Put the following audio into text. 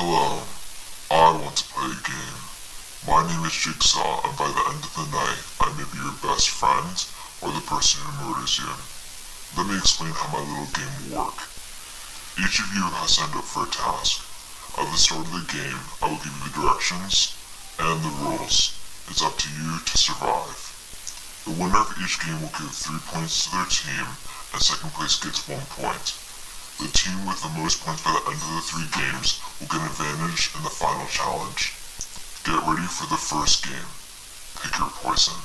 Hello, I want to play a game. My name is Jigsaw, and by the end of the night, I may be your best friend or the person who murders you. Let me explain how my little game will work. Each of you has signed up for a task. At the start of the game, I will give you the directions and the rules. It's up to you to survive. The winner of each game will give 3 points to their team, and second place gets 1 point. The team with the most points by the end of the 3 games will get an advantage in the final challenge. Get ready for the first game. Pick your poison.